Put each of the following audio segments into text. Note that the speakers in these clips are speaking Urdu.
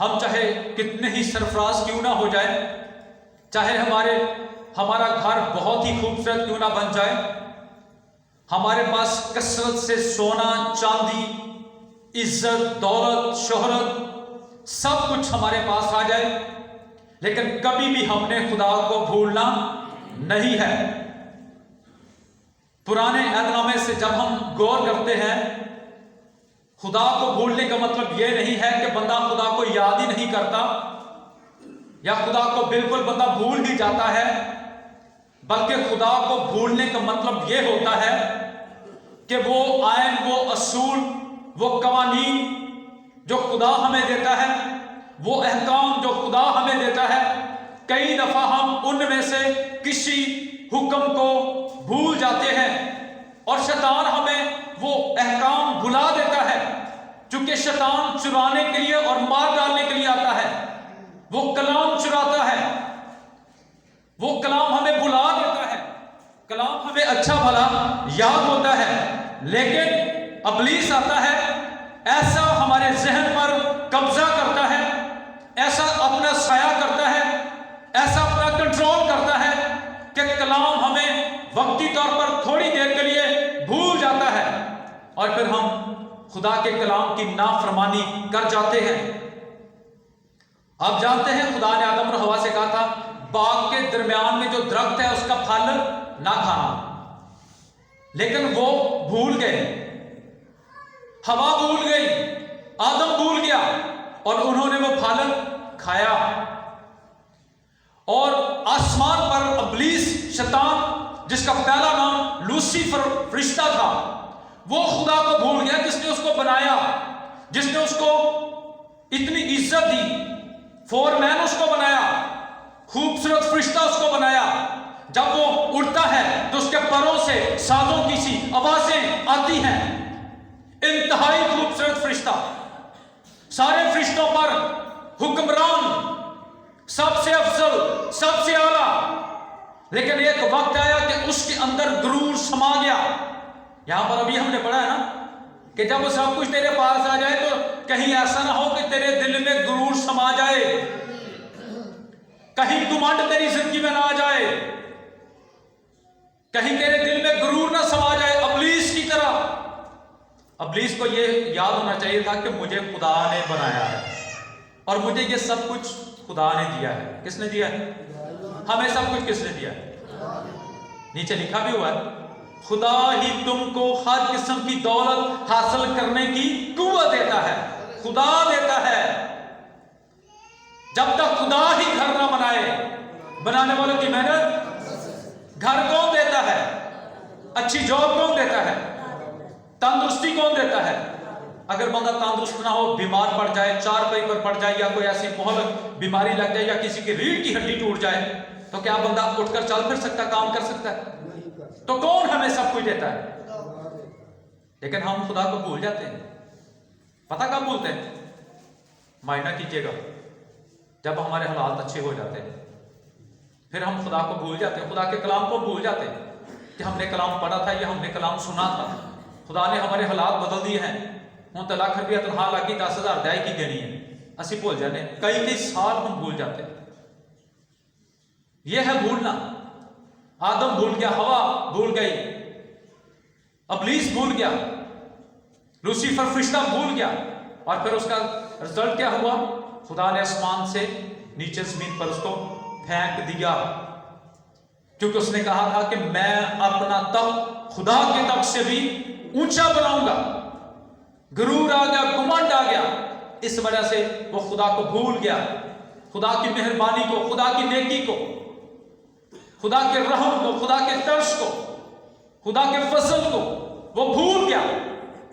ہم چاہے کتنے ہی سرفراز کیوں نہ ہو جائے، چاہے ہمارا گھر بہت ہی خوبصورت کیوں نہ بن جائے، ہمارے پاس کثرت سے سونا چاندی، عزت دولت شہرت سب کچھ ہمارے پاس آ جائے، لیکن کبھی بھی ہم نے خدا کو بھولنا نہیں ہے۔ پرانے عہد نامے سے جب ہم غور کرتے ہیں، خدا کو بھولنے کا مطلب یہ نہیں ہے کہ بندہ خدا کو یاد ہی نہیں کرتا یا خدا کو بالکل بندہ بھول ہی جاتا ہے، بلکہ خدا کو بھولنے کا مطلب یہ ہوتا ہے کہ وہ آئین، وہ اصول، وہ قوانین جو خدا ہمیں دیتا ہے، وہ احکام جو خدا ہمیں دیتا ہے، کئی دفعہ ہم ان میں سے کسی حکم کو بھول جاتے ہیں اور شیطان ہمیں وہ احکام بھلا دیتا ہے، چونکہ شیطان چرانے کے لیے اور مار ڈالنے کے لیے آتا ہے۔ وہ کلام چراتا ہے، وہ کلام ہمیں بھلا دیتا ہے، کلام ہمیں اچھا بھلا یاد ہوتا ہے، لیکن ابلیس آتا ہے، ایسا ہمارے ذہن پر قبضہ کرتا ہے، ایسا اپنا سایہ کرتا ہے، ایسا اپنا کنٹرول کرتا ہے کہ کلام ہمیں وقتی طور پر تھوڑی دیر کے لیے بھول جاتا ہے اور پھر ہم خدا کے کلام کی نافرمانی کر جاتے ہیں۔ آپ جانتے ہیں خدا نے آدم اور حوا سے کہا تھا باغ کے درمیان میں جو درخت ہے اس کا پھل نہ کھانا، لیکن وہ بھول گئے، حوا بھول گئی، آدم بھول گیا اور انہوں نے وہ پھل کھایا، اور آسمان پر ابلیس شیطان، جس کا پہلا نام لوسیفر فرشتہ تھا، وہ خدا کو بھول گیا جس نے اس کو بنایا، جس نے اس کو اتنی عزت دی، فور مین اس کو بنایا، خوبصورت فرشتہ اس کو بنایا۔ جب وہ اڑتا ہے تو اس کے پروں سے سازوں کی سی آوازیں آتی ہیں، انتہائی خوبصورت فرشتہ، سارے فرشتوں پر حکمران، سب سے افضل، سب سے اعلیٰ، لیکن ایک وقت آیا کہ اس کے اندر غرور سما گیا۔ یہاں پر ابھی ہم نے پڑھا ہے نا کہ جب سب کچھ تیرے پاس آ جائے تو کہیں ایسا نہ ہو کہ تیرے دل میں غرور سما جائے، کہیں گھمنڈ تیری زندگی میں نہ آ جائے، کہیں تیرے دل میں غرور نہ سما جائے ابلیس کی طرح۔ ابلیس کو یہ یاد ہونا چاہیے تھا کہ مجھے خدا نے بنایا ہے اور مجھے یہ سب کچھ خدا نے دیا ہے۔ کس نے دیا ہے؟ ہمیں سب کچھ کس نے دیا ہے؟ نیچے لکھا بھی ہوا ہے خدا ہی تم کو ہر قسم کی دولت حاصل کرنے کی قوت دیتا ہے، خدا دیتا ہے۔ جب تک خدا ہی گھر نہ بنائے، بنانے والوں کی محنت، گھر کون دیتا ہے؟ اچھی جاب کون دیتا ہے؟ تندرستی کون دیتا ہے؟ اگر بندہ تندرست نہ ہو، بیمار پڑ جائے، چارپائی پر پڑ جائے، یا کوئی ایسی مہلک بیماری لگ جائے، یا کسی کی ریڑھ کی ہڈی ٹوٹ جائے، تو کیا بندہ اٹھ کر چل پھر سکتا، کام کر سکتا ہے؟ تو کون ہمیں سب کچھ دیتا ہے؟ لیکن ہم خدا کو بھول جاتے ہیں۔ پتہ کب بھولتے ہیں؟ معائنہ کیجئے گا، جب ہمارے حالات اچھے ہو جاتے ہیں پھر ہم خدا کو بھول جاتے ہیں، خدا کے کلام کو بھول جاتے ہیں کہ ہم نے کلام پڑھا تھا یا ہم نے کلام سنا تھا۔ خدا نے ہمارے حالات بدل دیے ہیں، ہوں طلاق روپیہ تنخواہ لگی 10,000 دائی کی دینی ہے، اسی بھول جانے، کئی سال ہم بھول جاتے ہیں۔ یہ ہے بھولنا۔ آدم بھول گیا، حوا بھول گئی، ابلیس بھول گیا، لوسیفر فرشتہ بھول گیا، اور پھر اس کا رزلٹ کیا ہوا؟ خدا نے آسمان سے نیچے زمین پر اس کو پھینک دیا، کیونکہ اس نے کہا تھا کہ میں اپنا تخت خدا کے تخت سے بھی اونچا بناؤں گا۔ غرور آ گیا، گھمنڈ آ گیا، اس وجہ سے وہ خدا کو بھول گیا، خدا کی مہربانی کو، خدا کی نیکی کو، خدا کے رحم کو، خدا کے ترس کو، خدا کے فضل کو وہ بھول گیا۔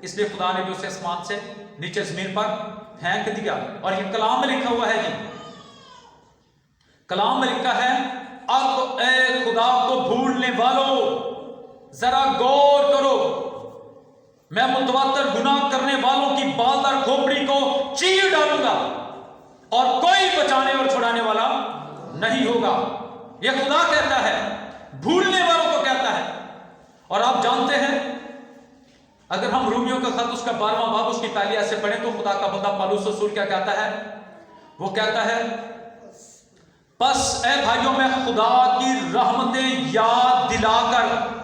اس لیے خدا نے بھی اسے آسمان سے نیچے زمین پر پھینک دیا۔ اور یہ کلام میں لکھا ہوا ہے جی، کلام میں لکھا ہے اب اے خدا کو بھولنے والوں ذرا غور کرو، میں متواتر گناہ کرنے والوں کی بالدار کھوپڑی کو چیر ڈالوں گا اور کوئی بچانے اور چھڑانے والا نہیں ہوگا۔ یہ خدا کہتا ہے، بھولنے والوں کو کہتا ہے۔ اور آپ جانتے ہیں اگر ہم رومیوں کا خط اس کا 12واں باب اس کی پہلی آیت سے پڑھیں تو خدا کا بندہ پالوس رسول کیا کہتا ہے؟ وہ کہتا ہے بس اے بھائیوں میں خدا کی رحمتیں یاد دلا کر